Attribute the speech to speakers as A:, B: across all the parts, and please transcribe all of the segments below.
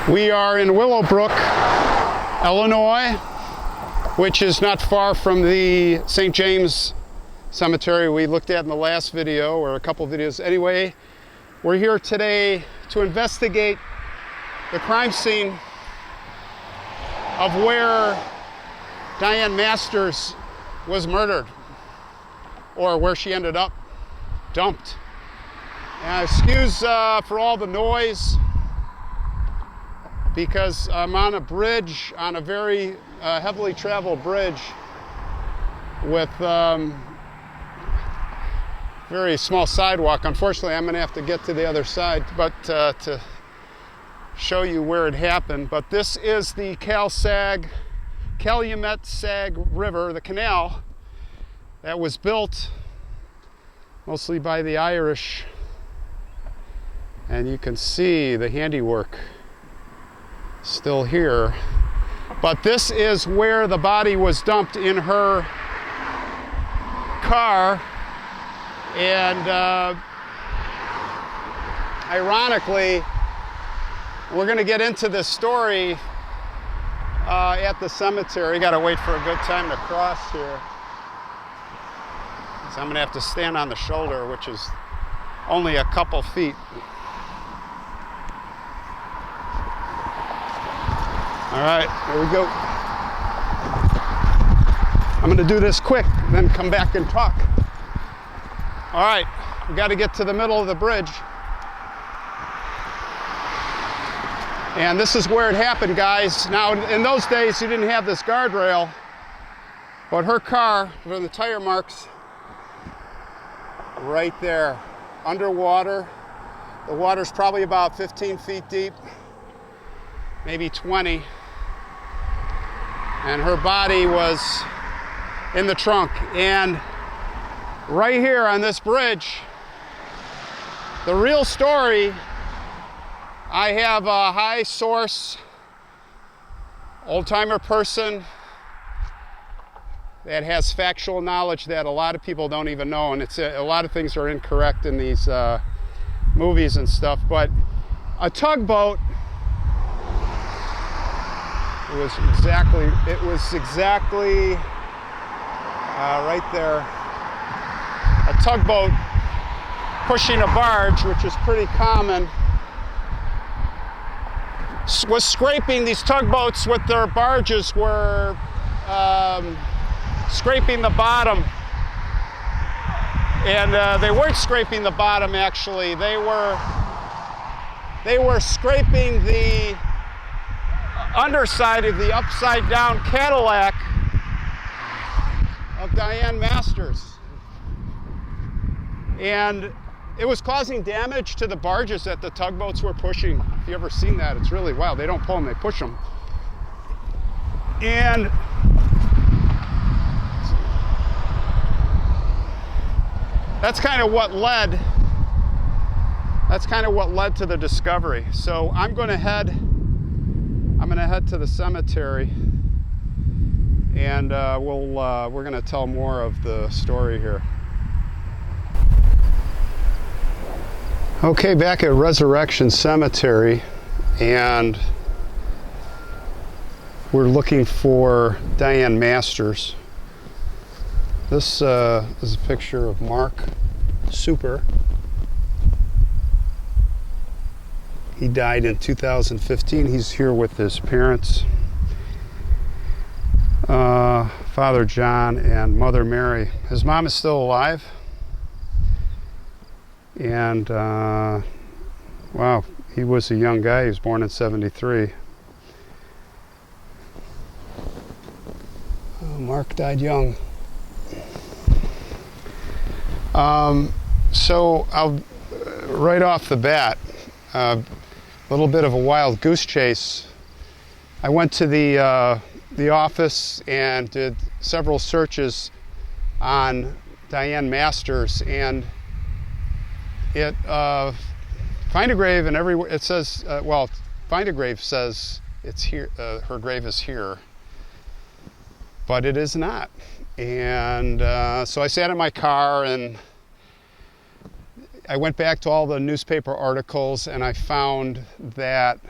A: We are in Willowbrook, Illinois, which is not far from the St. James Cemetery we looked at in the last video, or a couple videos. Anyway, we're here today to investigate the crime scene of where Dianne Masters was murdered, or where she ended up dumped. Excuse for all the noise, because I'm on a bridge, on a very heavily traveled bridge with very small sidewalk. Unfortunately, I'm going to have to get to the other side, but to show you where it happened. But this is the Calumet Sag River, the canal that was built mostly by the Irish, and you can see the handiwork still here. But this is where the body was dumped, in her car. And ironically, we're going to get into this story at the cemetery. Got to wait for a good time to cross here, so I'm going to have to stand on the shoulder, which is only a couple feet. All right, here we go. I'm going to do this quick, then come back and talk. All right, we got to get to the middle of the bridge. And this is where it happened, guys. Now, in those days, you didn't have this guardrail, but her car, from the tire marks, right there, underwater. The water's probably about 15 feet deep, maybe 20. And her body was in the trunk. And right here on this bridge, the real story, I have a high source, old-timer person that has factual knowledge that a lot of people don't even know, and it's a lot of things are incorrect in these movies and stuff. But a tugboat, it was exactly right there. A tugboat pushing a barge, which is pretty common, was scraping. These tugboats with their barges were scraping the bottom. And they weren't scraping the bottom, actually. They were scraping the underside of the upside down Cadillac of Dianne Masters. And it was causing damage to the barges that the tugboats were pushing. If you ever seen that, it's really wild. They don't pull them, they push them. And that's kind of what led to the discovery. So I'm going to head to the cemetery, and we're going to tell more of the story here. Okay, back at Resurrection Cemetery, and we're looking for Dianne Masters. This is a picture of Mark Super. He died in 2015. He's here with his parents, Father John and Mother Mary. His mom is still alive. And wow, he was a young guy. He was born in '73. Mark died young. So I'll right off the bat, a little bit of a wild goose chase. I went to the office and did several searches on Dianne Masters, and it find a grave, and everywhere it says find a grave says it's here, her grave is here, but it is not. And so I sat in my car and I went back to all the newspaper articles, and I found that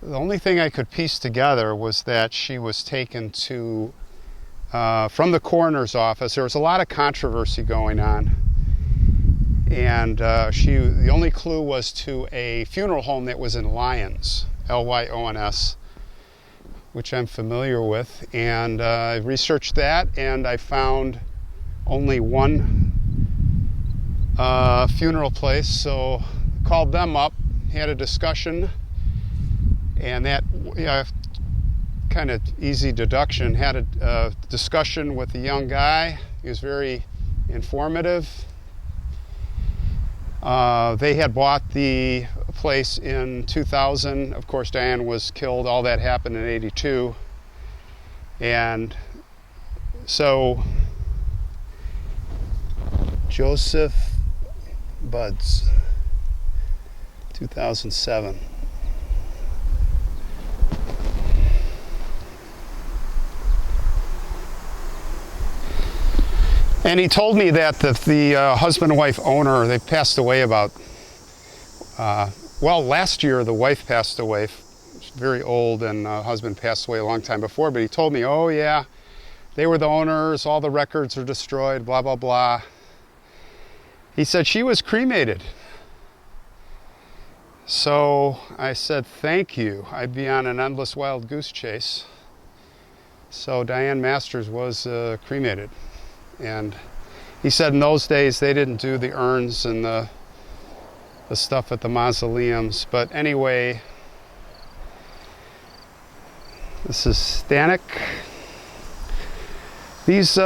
A: The only thing I could piece together was that she was taken to, from the coroner's office. There was a lot of controversy going on. And the only clue was to a funeral home that was in Lyons, Lyons, which I'm familiar with. And I researched that, and I found only one funeral place. So I called them up, had a discussion, and that kind of easy deduction, had a discussion with the young guy. He was very informative. They had bought the place in 2000. Of course, Dianne was killed. All that happened in 82. And so Joseph Buds, 2007. And he told me that the husband and wife owner, they passed away about, last year the wife passed away. She's very old, and husband passed away a long time before, but he told me, oh yeah, they were the owners, all the records are destroyed, blah, blah, blah. He said she was cremated. So I said, thank you. I'd be on an endless wild goose chase. So Dianne Masters was cremated. And he said in those days they didn't do the urns and the stuff at the mausoleums. But anyway, this is Stanek. These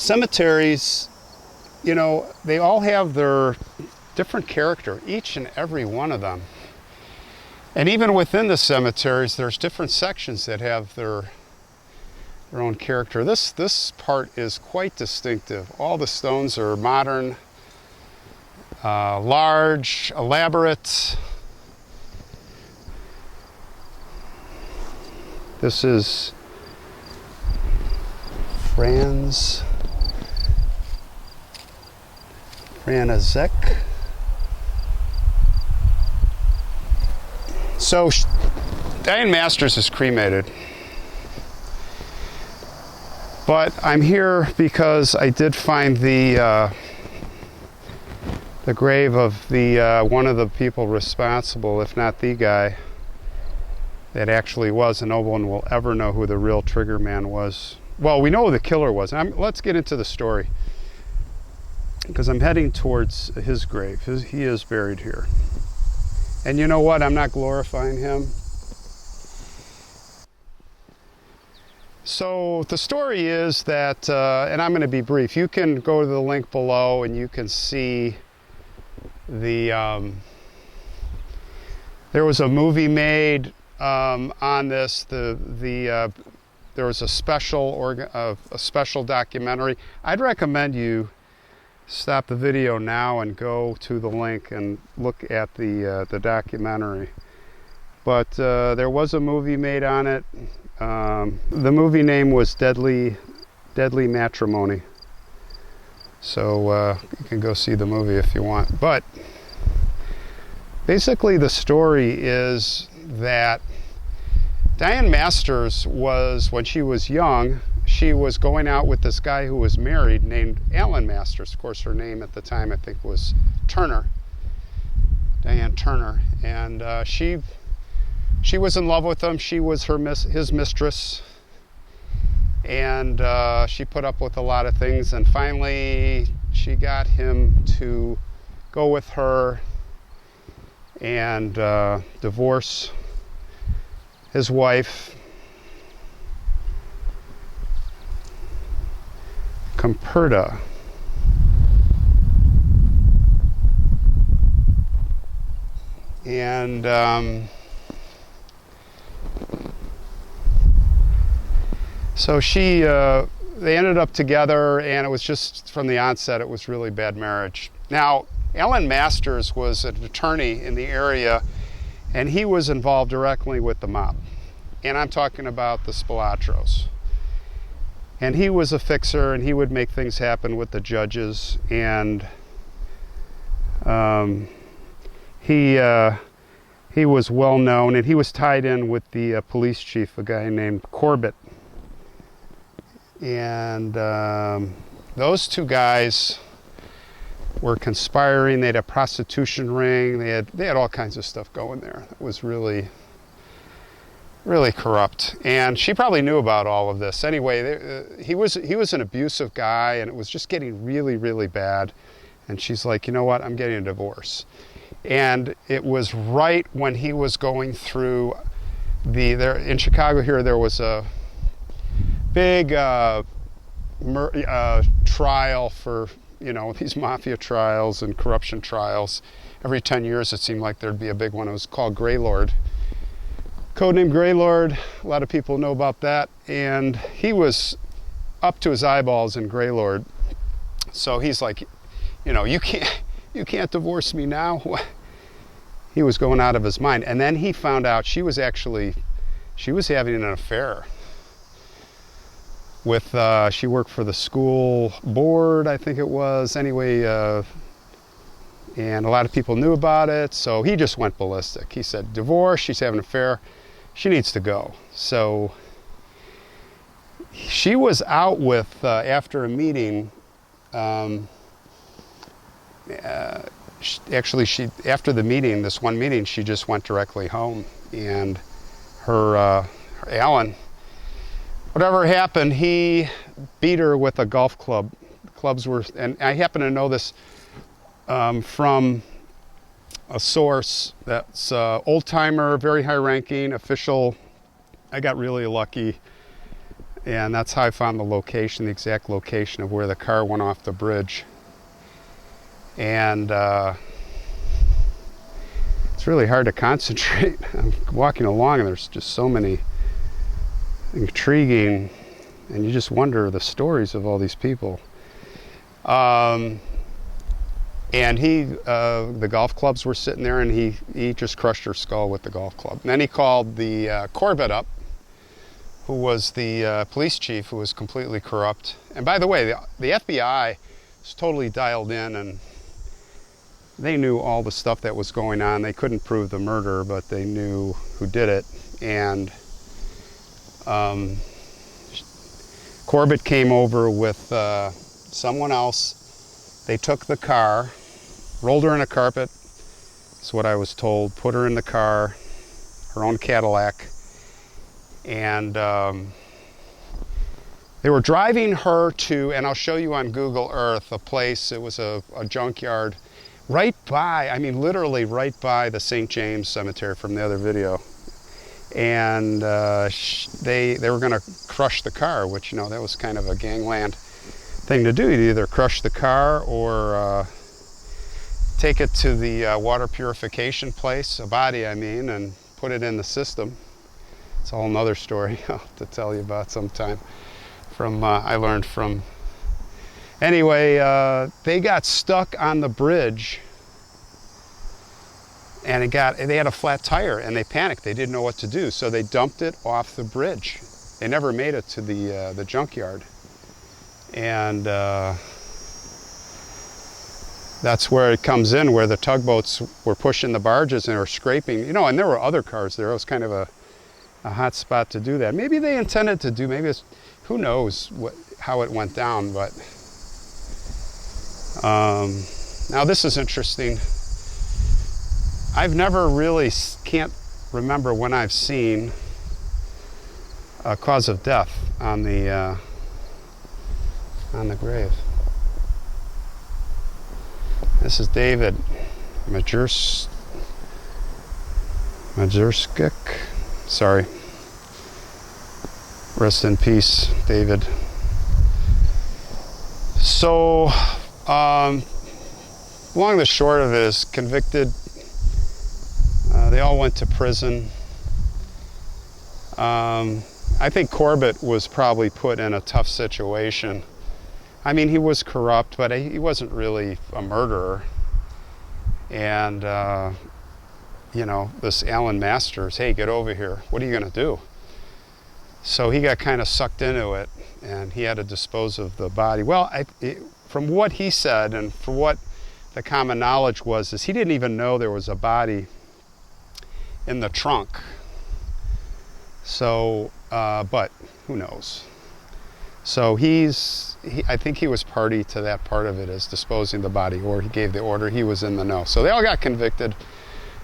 A: cemeteries, you know, they all have their different character, each and every one of them. And even within the cemeteries, there's different sections that have their own character. This part is quite distinctive. All the stones are modern, large, elaborate. This is Franzek. So Dianne Masters is cremated. But I'm here because I did find the grave of the one of the people responsible, if not the guy that actually was, and no one will ever know who the real trigger man was. Well, we know who the killer was. Let's get into the story, because I'm heading towards his grave. He is buried here. And you know what? I'm not glorifying him. So the story is that, and I'm going to be brief, you can go to the link below and you can see the, there was a movie made on this. There was a special documentary. I'd recommend you stop the video now and go to the link and look at the documentary. But there was a movie made on it. The movie name was Deadly Matrimony. So you can go see the movie if you want. But basically the story is that Dianne Masters was, when she was young, she was going out with this guy who was married named Alan Masters. Of course, her name at the time I think was Turner, Dianne Turner. And she was in love with him. She was his mistress, and she put up with a lot of things, and finally she got him to go with her and divorce his wife, Comperta. And so they ended up together, and it was just from the onset, it was really bad marriage. Now, Alan Masters was an attorney in the area, and he was involved directly with the mob. And I'm talking about the Spilatros. And he was a fixer, and he would make things happen with the judges. And he he was well known, and he was tied in with the police chief, a guy named Corbitt. And those two guys were conspiring. They had a prostitution ring. They had all kinds of stuff going there. It was really corrupt. And she probably knew about all of this. Anyway, he was an abusive guy, and it was just getting really bad. And she's like, you know what? I'm getting a divorce. And it was right when he was going through there in Chicago here, there was a big trial for, these mafia trials and corruption trials. Every 10 years it seemed like there'd be a big one. It was called Greylord. Codename Greylord. A lot of people know about that. And he was up to his eyeballs in Greylord. So he's like, you can't divorce me now. He was going out of his mind. And then he found out she was having an affair with, she worked for the school board, I think it was. Anyway, and a lot of people knew about it. So he just went ballistic. He said, divorce, she's having an affair. She needs to go. So she was out with, after a meeting, after the meeting, this one meeting, she just went directly home. And her Alan, whatever happened, he beat her with a golf club. The clubs were, and I happen to know this from a source that's old timer, very high ranking official. I got really lucky, and that's how I found the location, the exact location of where the car went off the bridge. And it's really hard to concentrate. I'm walking along and there's just so many intriguing, and you just wonder the stories of all these people. And the golf clubs were sitting there, and he just crushed her skull with the golf club. And then he called the Corbitt up, who was the police chief, who was completely corrupt. And by the way, the FBI was totally dialed in, and they knew all the stuff that was going on. They couldn't prove the murder, but they knew who did it. And Corbitt came over with someone else. They took the car, rolled her in a carpet, that's what I was told, put her in the car, her own Cadillac, and they were driving her to, and I'll show you on Google Earth, a place, it was a junkyard, right by, literally right by the St. James Cemetery from the other video. And they were going to crush the car, which, that was kind of a gangland thing to do. You'd either crush the car or take it to the water purification place, a body and put it in the system. It's a whole nother story I'll have to tell you about sometime. I learned from. Anyway, they got stuck on the bridge, and they had a flat tire, and they panicked. They didn't know what to do, so they dumped it off the bridge. They never made it to the junkyard, and that's where it comes in, where the tugboats were pushing the barges and were scraping, and there were other cars there. It was kind of a hot spot to do that. Maybe they intended to do. Maybe it's, who knows how it went down, but. Now this is interesting. I've never really, can't remember when I've seen a cause of death on the grave. This is David Majurskic. Sorry. Rest in peace, David. So, long the short of it is, convicted. They all went to prison. I think Corbitt was probably put in a tough situation. He was corrupt, but he wasn't really a murderer. And, this Lyons Masters, hey, get over here. What are you going to do? So he got kind of sucked into it, and he had to dispose of the body. Well, from what he said, and for what the common knowledge was, is he didn't even know there was a body in the trunk. So, but who knows? So I think he was party to that part of it, as disposing the body, or he gave the order. He was in the know. So they all got convicted,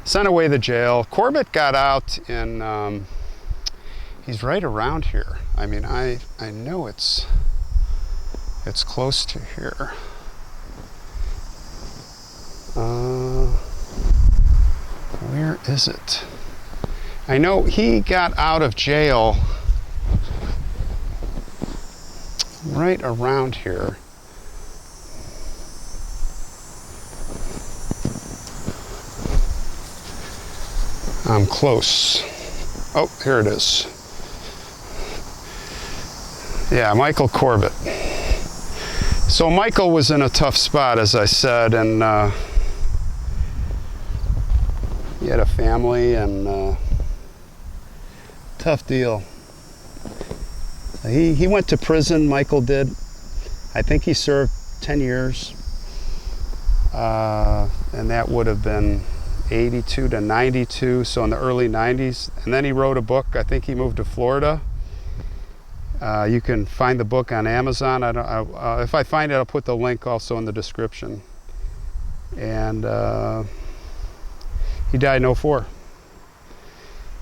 A: sent away to jail. Corbitt got out in, he's right around here. I mean, I know it's close to here. Where is it? I know he got out of jail right around here. I'm close. Oh, here it is. Yeah, Michael Corbitt. So Michael was in a tough spot, as I said, and he had a family, and tough deal. He went to prison, Michael did. I think he served 10 years. And that would have been 82 to 92, so in the early 90s. And then he wrote a book. I think he moved to Florida. You can find the book on Amazon. If I find it, I'll put the link also in the description. And he died in 04.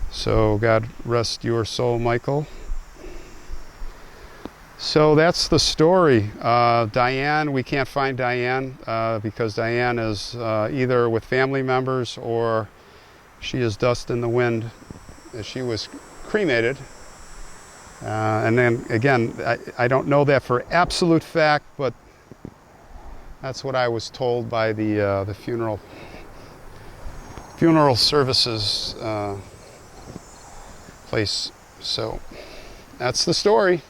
A: So God rest your soul, Michael. So that's the story. Dianne, we can't find Dianne because Dianne is either with family members or she is dust in the wind. She was cremated. And then again, I don't know that for absolute fact, but that's what I was told by the funeral services place. So that's the story.